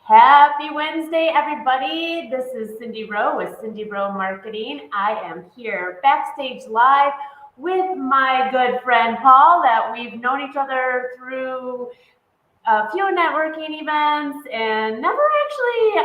Happy Wednesday, everybody. This is Cindy Rowe with Cindy Rowe Marketing. I am here backstage live with my good friend Paul that we've known each other through a few networking events and never actually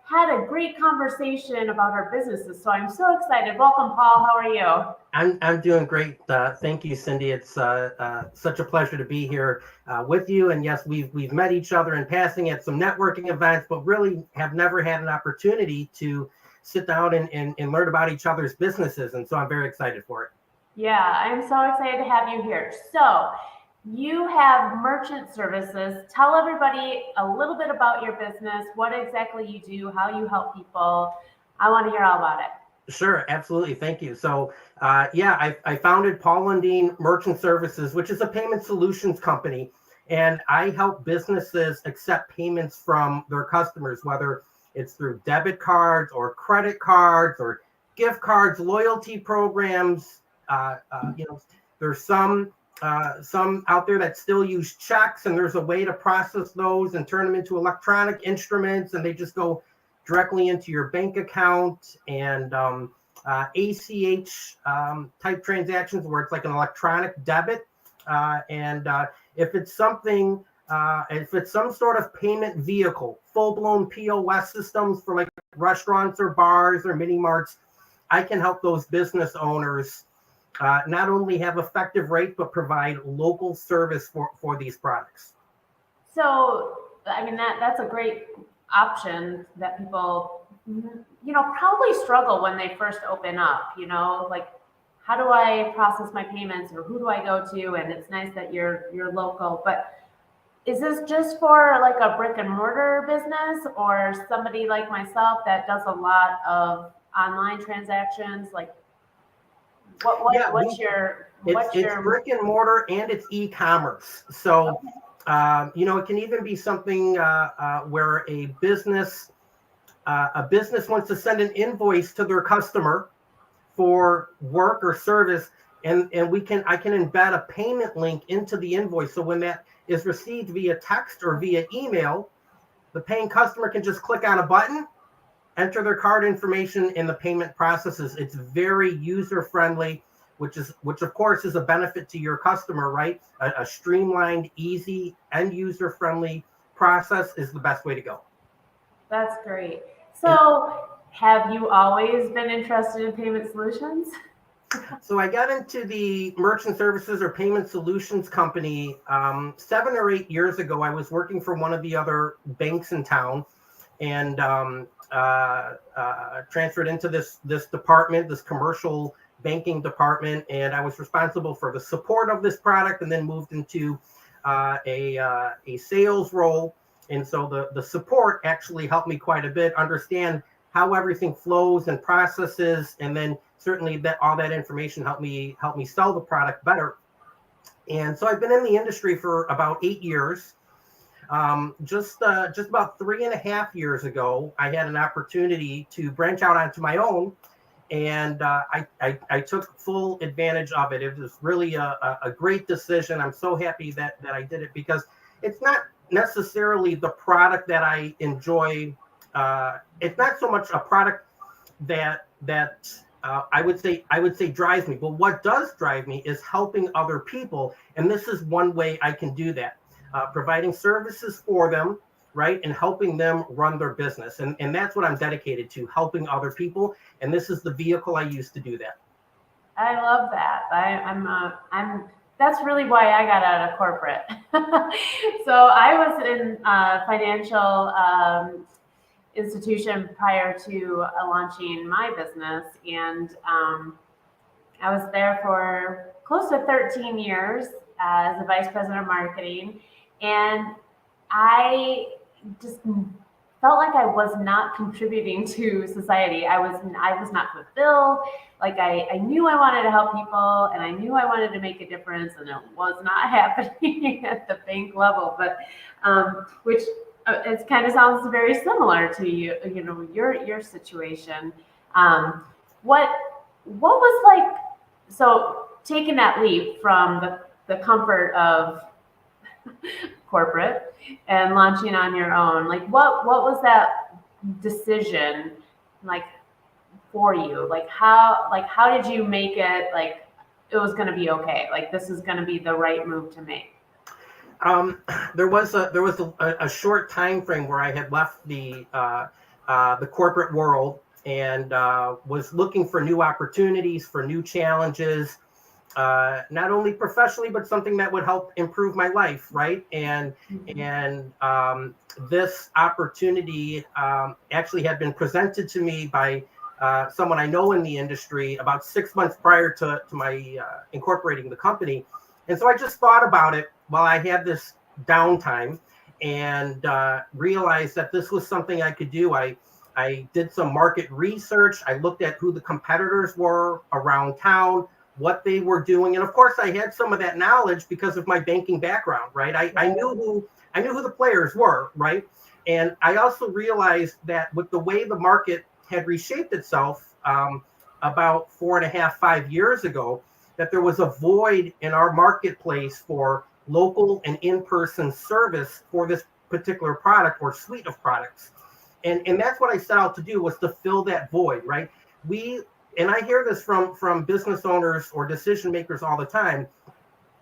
had a great conversation about our businesses. So I'm so excited. Welcome, Paul. How are you? I'm doing great. Thank you, Cindy. It's such a pleasure to be here with you. And yes, we've met each other in passing at some networking events, but really have never had an opportunity to sit down and learn about each other's businesses. And so I'm very excited for it. Yeah, I'm so excited to have you here. So you have merchant services. Tell everybody a little bit about your business, what exactly you do, how you help people. I want to hear all about it. Sure, absolutely. Thank you. So, I founded Paul Lundeen Merchant Services, which is a payment solutions company, and I help businesses accept payments from their customers, whether it's through debit cards or credit cards or gift cards, loyalty programs. There's some out there that still use checks, and there's a way to process those and turn them into electronic instruments, and they just go directly into your bank account, and ACH type transactions where it's like an electronic debit. And if it's something, if it's some sort of payment vehicle, full-blown POS systems for like restaurants or bars or mini marts, I can help those business owners not only have effective rates, but provide local service for these products. So, I mean, that's a great option that people, probably struggle when they first open up, like, how do I process my payments or who do I go to? And it's nice that you're local, but is this just for like a brick and mortar business or somebody like myself that does a lot of online transactions? Like Yeah, what's it's your brick and mortar and it's e-commerce. So, it can even be something where a business wants to send an invoice to their customer for work or service, and I can embed a payment link into the invoice. So when that is received via text or via email, the paying customer can just click on a button, enter their card information, and the payment processes. It's very user friendly, which of course is a benefit to your customer, right? A streamlined, easy, and user friendly process is the best way to go. That's great. And So, have you always been interested in payment solutions? so I got into the merchant services or payment solutions company 7 or 8 years ago. I was working for one of the other banks in town, and transferred into this department, this commercial banking department, and I was responsible for the support of this product, and then moved into a sales role. And so the support actually helped me quite a bit understand how everything flows and processes, and then certainly that all that information helped me sell the product better. And so I've been in the industry for about 8 years. Just about 3.5 years ago, I had an opportunity to branch out onto my own, and I took full advantage of it. It was really a great decision. I'm so happy that I did it, because it's not necessarily the product that I enjoy. It's not so much a product that I would say drives me, but what does drive me is helping other people, and this is one way I can do that. Providing services for them, right, and helping them run their business, and that's what I'm dedicated to, helping other people, and this is the vehicle I use to do that. I love that. I'm. That's really why I got out of corporate. So I was in a financial institution prior to launching my business, and I was there for close to 13 years as a vice president of marketing, and I just felt like I was not contributing to society. I was not fulfilled. Like I knew I wanted to help people and I knew I wanted to make a difference, and it was not happening at the bank level. But which it kind of sounds very similar to your situation. Um, what what was like so taking that leap from the comfort of corporate and launching on your own. Like what was that decision like for you? Like how did you make it like it was going to be okay? Like this is going to be the right move to make. Um, there was a short time frame where I had left the corporate world and was looking for new opportunities, for new challenges, not only professionally but something that would help improve my life, right? And this opportunity actually had been presented to me by someone I know in the industry about 6 months prior to my incorporating the company. And so I just thought about it while I had this downtime and realized that this was something I could do. I did some market research. I looked at who the competitors were around town, what they were doing. And of course, I had some of that knowledge because of my banking background, right? I knew who the players were, right? And I also realized that with the way the market had reshaped itself about 4.5, 5 years ago, that there was a void in our marketplace for local and in-person service for this particular product or suite of products. And that's what I set out to do, was to fill that void, right? And I hear this from business owners or decision makers all the time,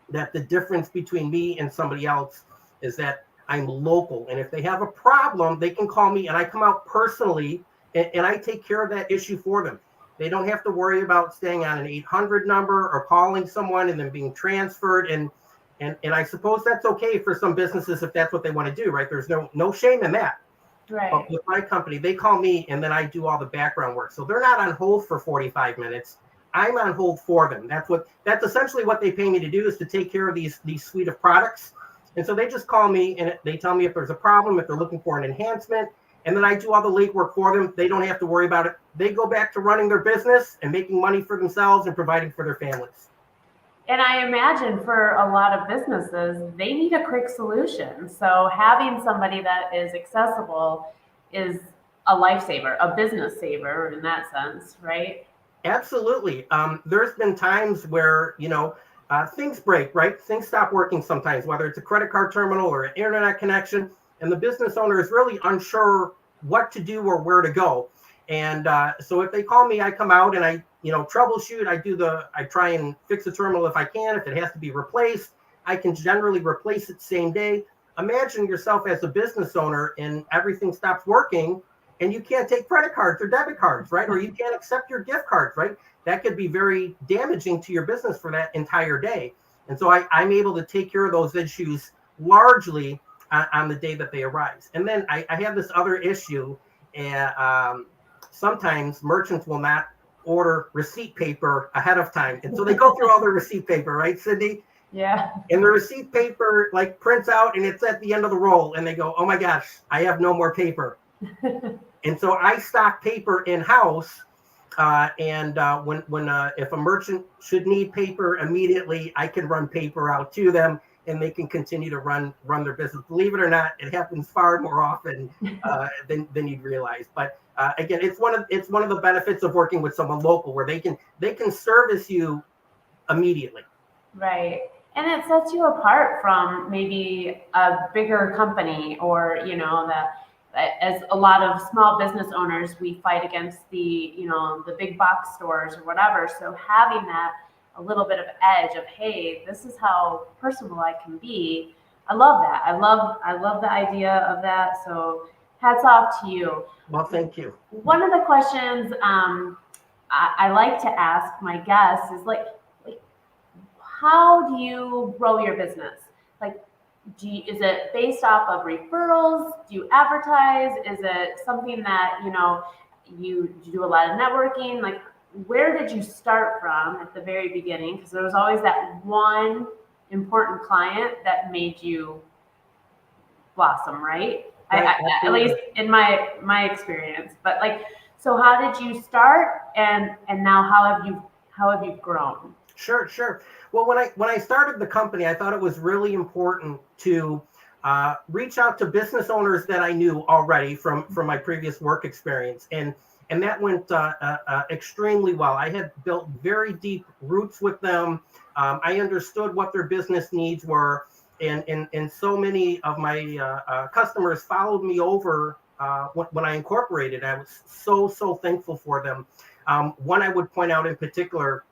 that the difference between me and somebody else is that I'm local. And if they have a problem, they can call me and I come out personally and I take care of that issue for them. They don't have to worry about staying on an 800 number or calling someone and then being transferred. And I suppose that's okay for some businesses if that's what they want to do, right? There's no shame in that. Right. But with my company, they call me and then I do all the background work. So they're not on hold for 45 minutes. I'm on hold for them. That's essentially what they pay me to do, is to take care of these suite of products. And so they just call me and they tell me if there's a problem, if they're looking for an enhancement, and then I do all the legwork for them. They don't have to worry about it. They go back to running their business and making money for themselves and providing for their families. And I imagine for a lot of businesses, they need a quick solution. So having somebody that is accessible is a lifesaver, a business saver in that sense, right? Absolutely. There's been times where, things break, right? Things stop working sometimes, whether it's a credit card terminal or an internet connection, and the business owner is really unsure what to do or where to go. And so if they call me, I come out and I troubleshoot. I try and fix the terminal if I can. If it has to be replaced, I can generally replace it same day. Imagine yourself as a business owner and everything stops working and you can't take credit cards or debit cards, right? Or you can't accept your gift cards, right? That could be very damaging to your business for that entire day. And so I'm able to take care of those issues largely on the day that they arise. And then I have this other issue. Sometimes merchants will not order receipt paper ahead of time. And so they go through all their receipt paper, right, Cindy? Yeah. And the receipt paper like prints out and it's at the end of the roll. And they go, oh my gosh, I have no more paper. And so I stock paper in-house. If a merchant should need paper immediately, I can run paper out to them and they can continue to run their business. Believe it or not, it happens far more often than you'd realize. But again, it's one of the benefits of working with someone local, where they can service you immediately. Right. And it sets you apart from maybe a bigger company, or that as a lot of small business owners, we fight against the big box stores or whatever. So having that a little bit of edge of, hey, this is how personal I can be. I love that. I love the idea of that. So hats off to you. Well, thank you. One of the questions I like to ask my guests is like, how do you grow your business? Like, is it based off of referrals? Do you advertise? Is it something that, you do a lot of networking? Like, where did you start from at the very beginning? Because there was always that one important client that made you blossom, right? At least in my experience. But like, so how did you start, and now how have you grown? Sure. Well, when I started the company, I thought it was really important to reach out to business owners that I knew already from my previous work experience, and that went extremely well. I had built very deep roots with them. I understood what their business needs were, and so many of my customers followed me over when I incorporated. I was so thankful for them. One I would point out in particular,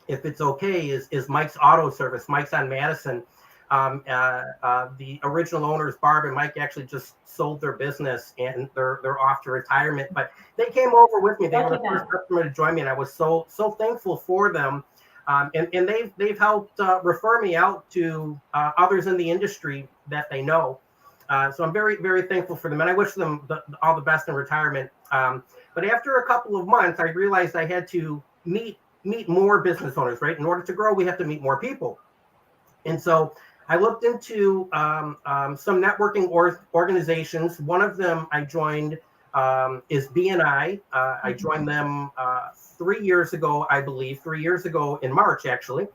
if it's okay, is Mike's Auto Service. Mike's on Madison. The original owners, Barb and Mike, actually just sold their business and they're off to retirement. But they came over with me. They were the first customer to join me, and I was so thankful for them. And they've helped refer me out to others in the industry that they know. So I'm very thankful for them, and I wish them all the best in retirement. But after a couple of months, I realized I had to meet more business owners, right? In order to grow, we have to meet more people. And so I looked into some networking organizations. One of them I joined is BNI. I joined them 3 years ago, I believe, 3 years ago in March, actually.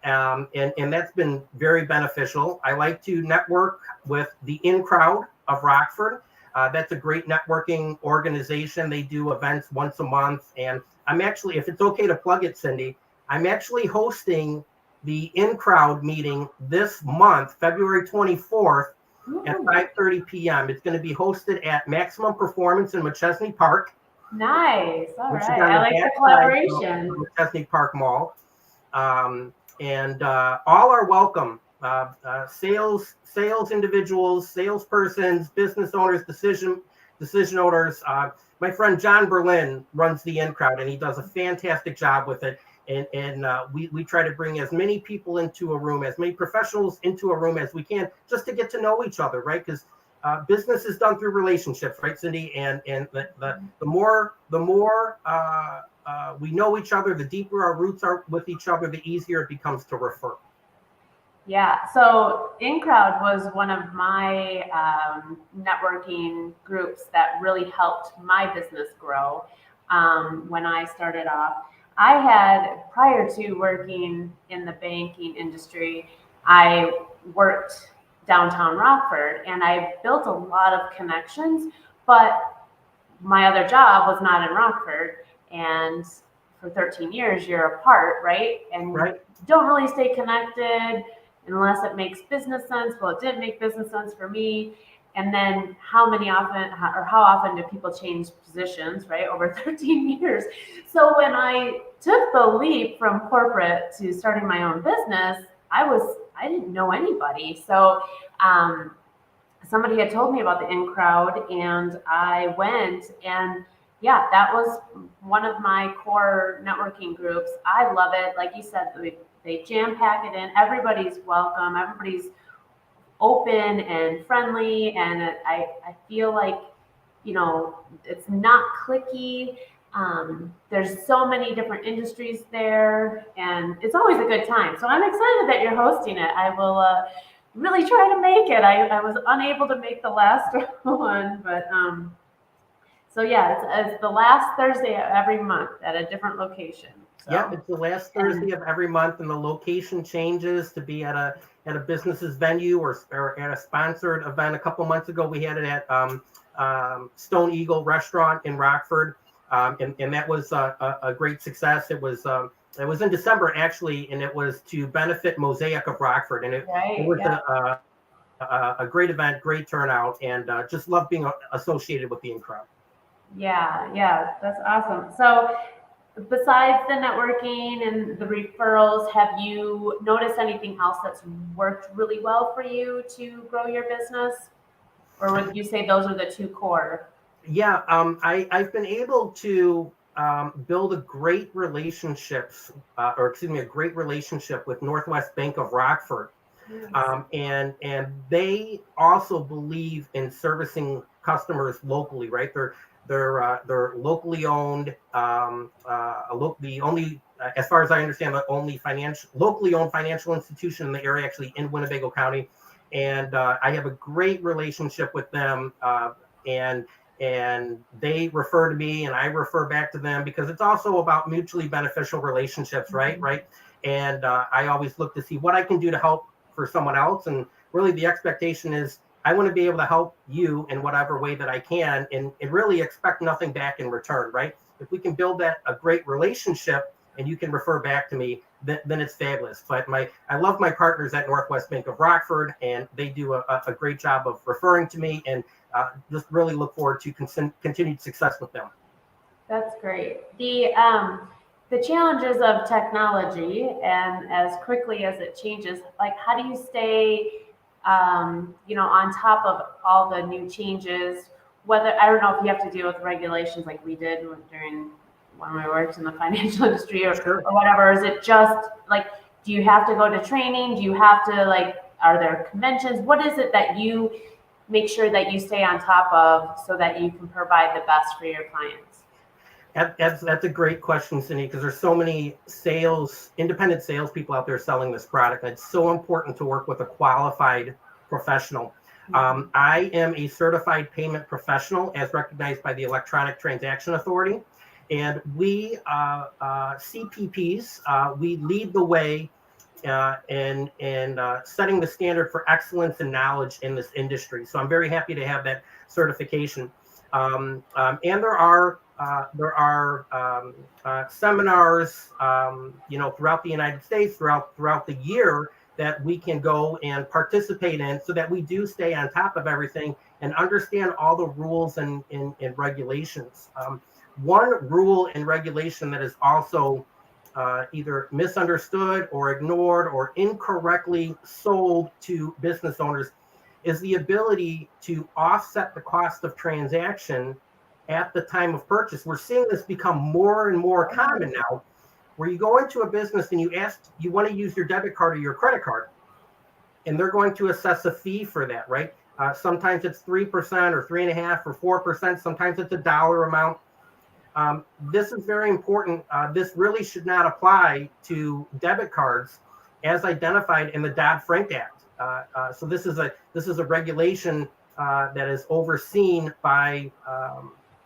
And that's been very beneficial. I like to network with the In Crowd of Rockford. That's a great networking organization. They do events once a month. And I'm actually, if it's okay to plug it, Cindy, I'm actually hosting the In Crowd meeting this month, February 24th at 5:30 p.m. It's going to be hosted at Maximum Performance in McChesney Park. Nice. All right. I like the collaboration. McChesney Park Mall. And all are welcome. Sales individuals, salespersons, business owners, decision owners. My friend John Berlin runs the In Crowd, and he does a fantastic job with it. And we try to bring as many people into a room, as many professionals into a room as we can, just to get to know each other, right? Because business is done through relationships, right, Cindy? And the more we know each other, the deeper our roots are with each other, the easier it becomes to refer. Yeah. So In Crowd was one of my networking groups that really helped my business grow when I started off. I had, prior to working in the banking industry, I worked downtown Rockford, and I built a lot of connections, but my other job was not in Rockford. And for 13 years, you're apart, right? And right. Don't really stay connected unless it makes business sense. Well, it didn't make business sense for me. And then how often do people change positions, right? Over 13 years. So when I took the leap from corporate to starting my own business, I didn't know anybody. So somebody had told me about the In Crowd, and I went, and yeah, that was one of my core networking groups. I love it. Like you said, they jam pack it in. Everybody's welcome. Everybody's open and friendly, and I feel like, it's not cliquey. There's so many different industries there, and it's always a good time. So I'm excited that you're hosting it. I will really try to make it. I was unable to make the last one, but so yeah, it's the last Thursday of every month at a different location. So. Yep, it's the last Thursday of every month, and the location changes to be at a business's venue or at a sponsored event. A couple months ago, we had it at Stone Eagle Restaurant in Rockford, and that was a great success. It was in December actually, and it was to benefit Mosaic of Rockford, and it was a great event, great turnout, and just love being associated with the In Crowd. Yeah, that's awesome. So, besides the networking and the referrals, have you noticed anything else that's worked really well for you to grow your business? Or would you say those are the two core? Yeah, I've been able to build a great relationship with Northwest Bank of Rockford. Nice. And they also believe in servicing customers locally, right? They're locally owned. The only, as far as I understand, the only locally owned financial institution in the area, actually in Winnebago County. And I have a great relationship with them. And they refer to me, and I refer back to them, because it's also about mutually beneficial relationships, right? Mm-hmm. Right. And I always look to see what I can do to help for someone else. And really the expectation is I want to be able to help you in whatever way that I can, and really expect nothing back in return, right? If we can build a great relationship, and you can refer back to me, then it's fabulous. But I love my partners at Northwest Bank of Rockford, and they do a great job of referring to me, and just really look forward to continued success with them. That's great. The challenges of technology, and as quickly as it changes, like how do you stay, on top of all the new changes? Whether I don't know if you have to deal with regulations like we did during when we worked in the financial industry Sure. or whatever. Is it just like, do you have to go to training? Do you have to are there conventions? What is it that you make sure that you stay on top of so that you can provide the best for your clients? That's a great question, Cindy, because there's so many independent salespeople out there selling this product. And it's so important to work with a qualified professional. I am a certified payment professional as recognized by the Electronic Transaction Authority. And we, CPPs, we lead the way in setting the standard for excellence and knowledge in this industry. So I'm very happy to have that certification. And there are seminars, throughout the United States, throughout the year that we can go and participate in, so that we do stay on top of everything and understand all the rules and regulations. One rule and regulation that is also either misunderstood or ignored or incorrectly sold to business owners is the ability to offset the cost of transaction at the time of purchase. We're seeing this become more and more common now, where you go into a business and you want to use your debit card or your credit card, and they're going to assess a fee for that, right? Sometimes it's 3% or 3.5% or 4%. Sometimes it's a dollar amount. This is very important. This really should not apply to debit cards as identified in the Dodd-Frank Act. So this is a regulation that is overseen by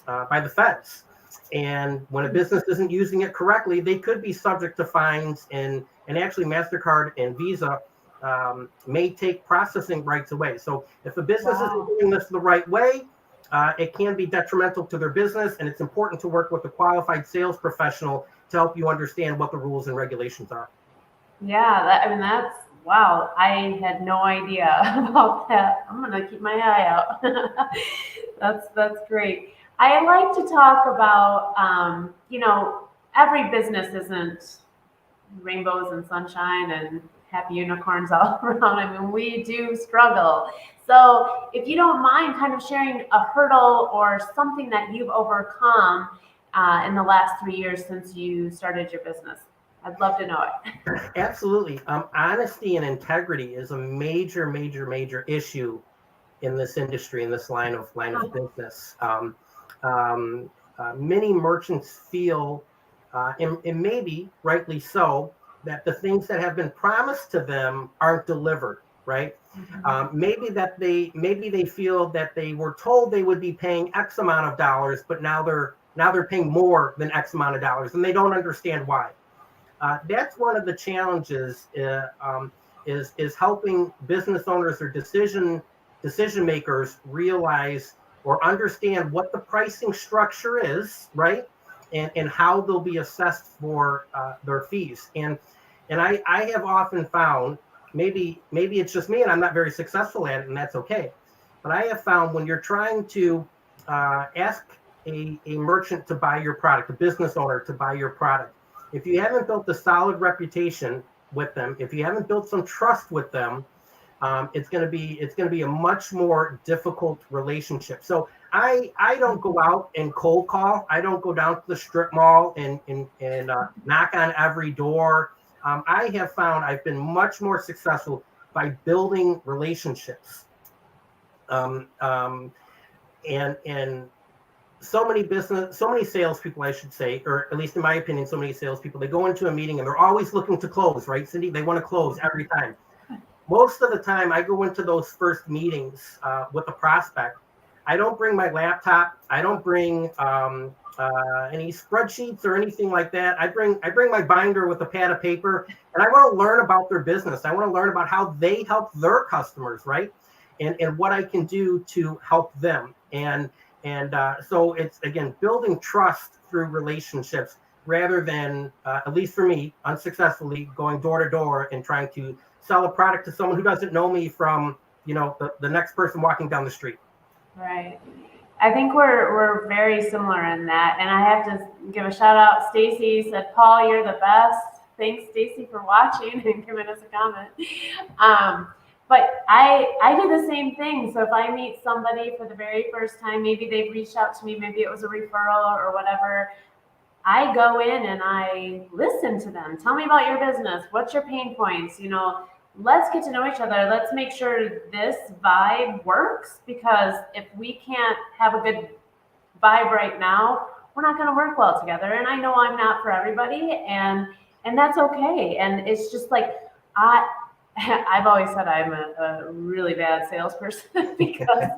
the feds. And when a business isn't using it correctly, they could be subject to fines, and actually MasterCard and Visa may take processing rights away. So if a business isn't doing this the right way, it can be detrimental to their business, and it's important to work with a qualified sales professional to help you understand what the rules and regulations are. Yeah, that's wow. I had no idea about that. I'm gonna keep my eye out. That's great. I like to talk about, every business isn't rainbows and sunshine and happy unicorns all around. I mean, we do struggle. So if you don't mind kind of sharing a hurdle or something that you've overcome in the last 3 years since you started your business, I'd love to know it. Absolutely. Honesty and integrity is a major, major, major issue in this industry, in this line of business. Many merchants feel, and maybe rightly so, that the things that have been promised to them aren't delivered, right? Mm-hmm. Maybe they feel that they were told they would be paying X amount of dollars, but now they're paying more than X amount of dollars, and they don't understand why. That's one of the challenges, is helping business owners or decision makers realize or understand what the pricing structure is, right? And how they'll be assessed for their fees. And I have often found, maybe it's just me and I'm not very successful at it, and that's okay. But I have found when you're trying to ask a merchant to buy your product, a business owner to buy your product, if you haven't built a solid reputation with them, if you haven't built some trust with them, it's going to be a much more difficult relationship. So I don't go out and cold call. I don't go down to the strip mall and knock on every door. I have found I've been much more successful by building relationships. And so many salespeople, I should say, or at least in my opinion, so many salespeople, they go into a meeting and they're always looking to close, right, Cindy? They want to close every time. Most of the time, I go into those first meetings with a prospect. I don't bring my laptop. I don't bring any spreadsheets or anything like that. I bring my binder with a pad of paper, and I want to learn about their business. I want to learn about how they help their customers, right? And what I can do to help them. And so it's, again, building trust through relationships, rather than, at least for me, unsuccessfully going door to door and trying to sell a product to someone who doesn't know me from, the next person walking down the street. Right. I think we're very similar in that. And I have to give a shout out. Stacy said, Paul, you're the best. Thanks, Stacy, for watching and giving us a comment. But I do the same thing. So if I meet somebody for the very first time, maybe they've reached out to me, maybe it was a referral or whatever, I go in and I listen to them. Tell me about your business. What's your pain points? Let's get to know each other. Let's make sure this vibe works, because if we can't have a good vibe right now, we're not going to work well together. And I know I'm not for everybody, and that's okay. And it's just like, I've always said I'm a really bad salesperson because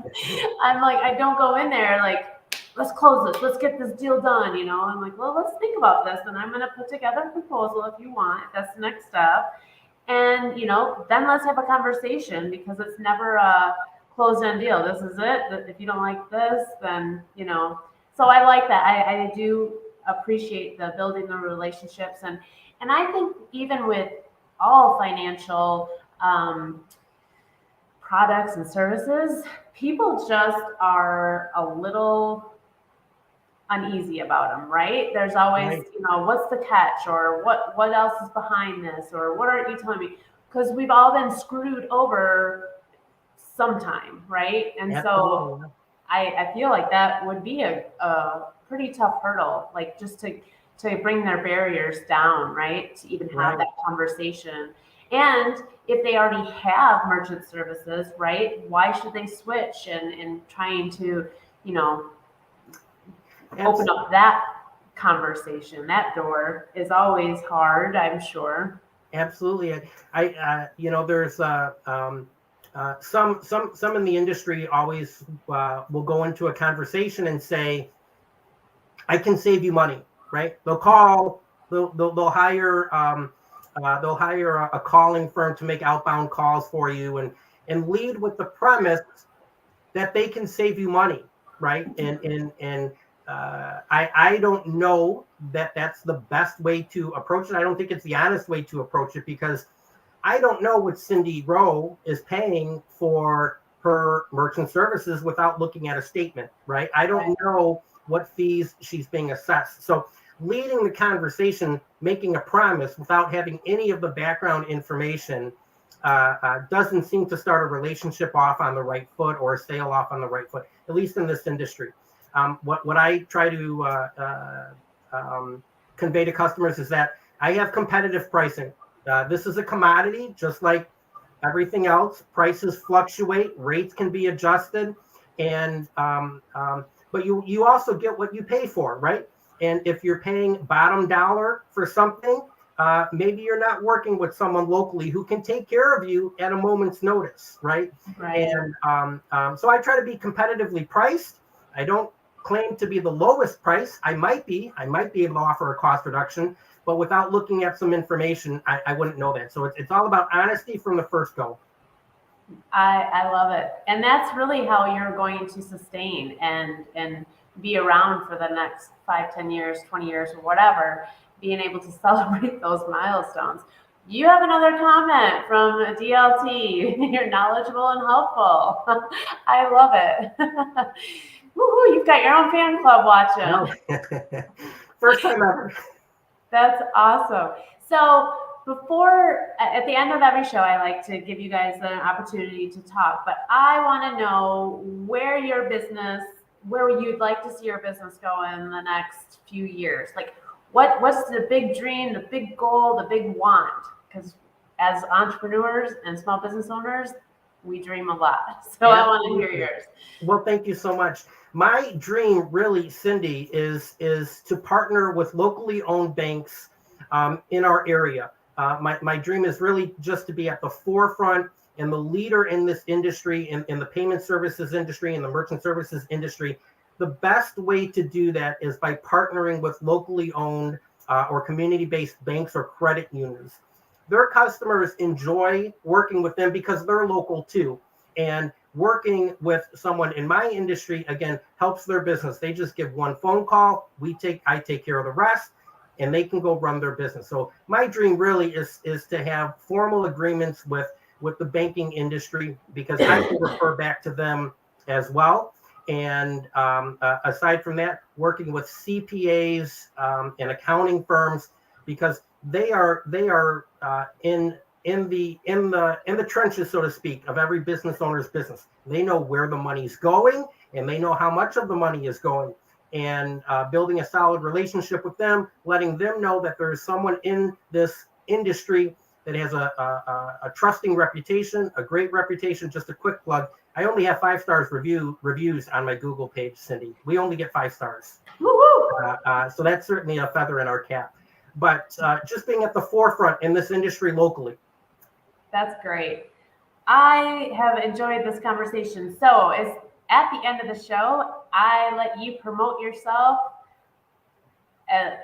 I'm like, I don't go in there like, let's close this, let's get this deal done. I'm like, well, let's think about this, and I'm going to put together a proposal if you want, if that's the next step. And, then let's have a conversation, because it's never a closed-end deal. This is it. If you don't like this, then, so I like that. I do appreciate the building the relationships. And I think even with all financial products and services, people just are a little uneasy about them, right? There's always, what's the catch, or what else is behind this, or what aren't you telling me? Because we've all been screwed over sometime, right? And Absolutely. so I feel like that would be a pretty tough hurdle, like just to bring their barriers down, right? To even have that conversation. And if they already have merchant services, right, why should they switch and trying to, open up that conversation? That door is always hard, I'm sure. Absolutely. There's some in the industry always will go into a conversation and say, I can save you money, right? They'll hire a calling firm to make outbound calls for you and lead with the premise that they can save you money, right? And I don't know that that's the best way to approach it. I don't think it's the honest way to approach it, because I don't know what Cindy Rowe is paying for her merchant services without looking at a statement, right? I don't know what fees she's being assessed. So leading the conversation, making a promise without having any of the background information doesn't seem to start a relationship off on the right foot, or a sale off on the right foot, at least in this industry. What I try to convey to customers is that I have competitive pricing. This is a commodity, just like everything else. Prices fluctuate, rates can be adjusted, and but you also get what you pay for, right? And if you're paying bottom dollar for something, maybe you're not working with someone locally who can take care of you at a moment's notice, right? And so I try to be competitively priced. I don't claim to be the lowest price. I might be able to offer a cost reduction, but without looking at some information, I wouldn't know that. So it's all about honesty from the first go. I love it. And that's really how you're going to sustain and be around for the next 5, 10 years, 20 years, or whatever, being able to celebrate those milestones. You have another comment from DLT. You're knowledgeable and helpful. I love it. Woo-hoo, you've got your own fan club watching. First time ever. That's awesome. So at the end of every show, I like to give you guys an opportunity to talk, but I want to know where you'd like to see your business go in the next few years. Like what's the big dream, the big goal, the big want? Because as entrepreneurs and small business owners, we dream a lot. So I want to hear yours. Well, thank you so much. My dream, really, Cindy, is to partner with locally owned banks in our area. My dream is really just to be at the forefront and the leader in this industry, in the payment services industry, in the merchant services industry. The best way to do that is by partnering with locally owned or community-based banks or credit unions. Their customers enjoy working with them because they're local too. And working with someone in my industry, again, helps their business. They just give one phone call. I take care of the rest. and they can go run their business. So my dream really is to have formal agreements with the banking industry, because I can refer back to them as well. And aside from that, working with CPAs and accounting firms, because they are in the trenches, so to speak, of every business owner's business. They know where the money's going, and they know how much of the money is going. And building a solid relationship with them, letting them know that there's someone in this industry that has a trusting reputation, a great reputation. Just a quick plug: I only have 5 stars reviews on my Google page, Cindy. We only get 5 stars. So that's certainly a feather in our cap. But just being at the forefront in this industry locally. That's great. I have enjoyed this conversation. So at the end of the show, I let you promote yourself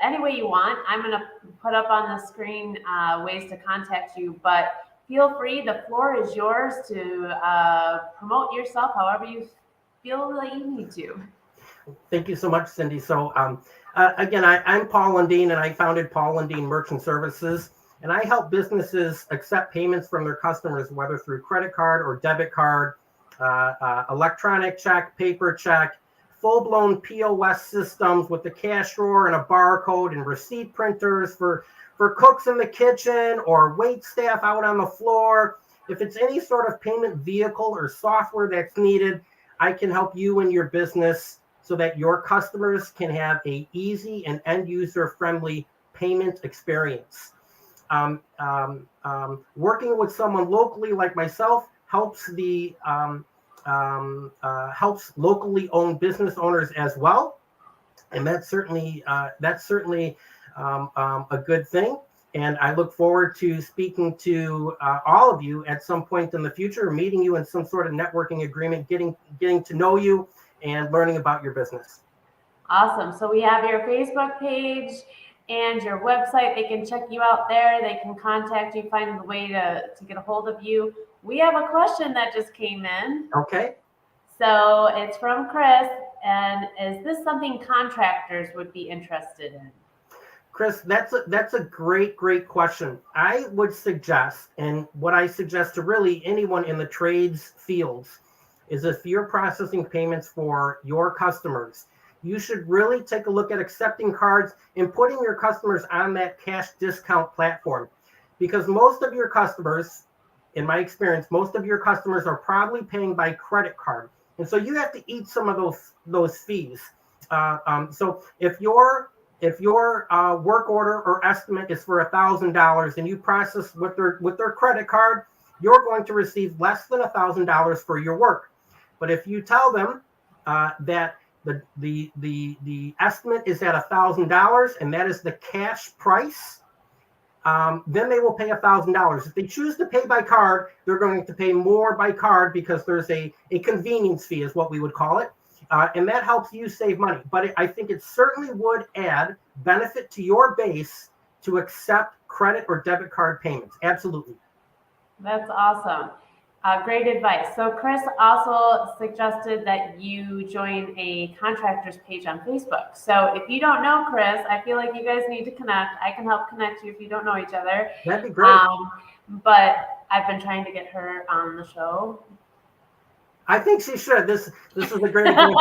any way you want. I'm going to put up on the screen ways to contact you, but feel free. The floor is yours to promote yourself however you feel that you need to. Thank you so much, Cindy. So again, I'm Paul Lundeen, and I founded Paul Lundeen Merchant Services. And I help businesses accept payments from their customers, whether through credit card or debit card, electronic check, paper check, full-blown POS systems with the cash drawer and a barcode, and receipt printers for cooks in the kitchen or wait staff out on the floor. If it's any sort of payment vehicle or software that's needed, I can help you and your business so that your customers can have a easy and end-user friendly payment experience. Working with someone locally like myself helps helps locally owned business owners as well, and that's certainly a good thing. And I look forward to speaking to all of you at some point in the future, meeting you in some sort of networking agreement, getting to know you and learning about your business. Awesome. So we have your Facebook page and your website. They can check you out there. They can contact you, find a way to get a hold of you. We have a question that just came in. Okay. So it's from Chris. And is this something contractors would be interested in? Chris, that's a great question. I would suggest, and what I suggest to really anyone in the trades fields, is if you're processing payments for your customers, you should really take a look at accepting cards and putting your customers on that cash discount platform. Because most of your customers, in my experience, most of your customers are probably paying by credit card. And so you have to eat some of those fees. So if your work order or estimate is for $1,000 and you process with their credit card, you're going to receive less than $1,000 for your work. But if you tell them that the estimate is at $1,000 and that is the cash price, then they will pay $1,000. If they choose to pay by card, they're going to pay more by card because there's a convenience fee, is what we would call it. And that helps you save money. But I think it certainly would add benefit to your base to accept credit or debit card payments. Absolutely. That's awesome. Great advice. So Chris also suggested that you join a contractors page on Facebook. So if you don't know Chris, I feel like you guys need to connect. I can help connect you if you don't know each other. That'd be great. But I've been trying to get her on the show. I think she should. This is a great example.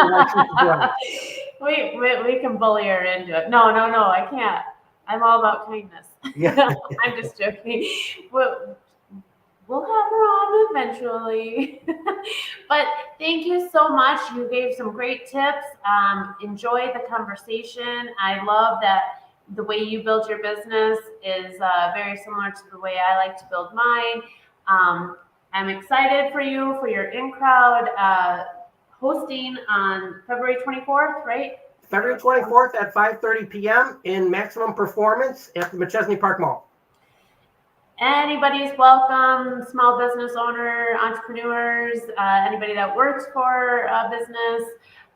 We can bully her into it. No, I can't. I'm all about kindness. Yeah. I'm just joking. We'll have her on eventually. But thank you so much. You gave some great tips. Enjoy the conversation. I love that the way you build your business is very similar to the way I like to build mine. I'm excited for you for your in-crowd hosting on February 24th, right? February 24th at 5:30 p.m. in Maximum Performance at the McChesney Park Mall. Anybody's welcome, small business owner, entrepreneurs, anybody that works for a business.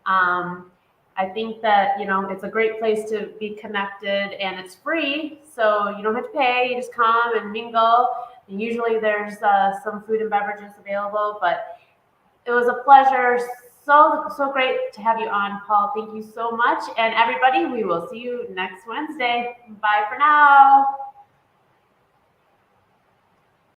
I think that, it's a great place to be connected, and it's free, so you don't have to pay. You just come and mingle. And usually there's some food and beverages available, but it was a pleasure. so great to have you on, Paul. Thank you so much. And everybody, we will see you next Wednesday. Bye for now.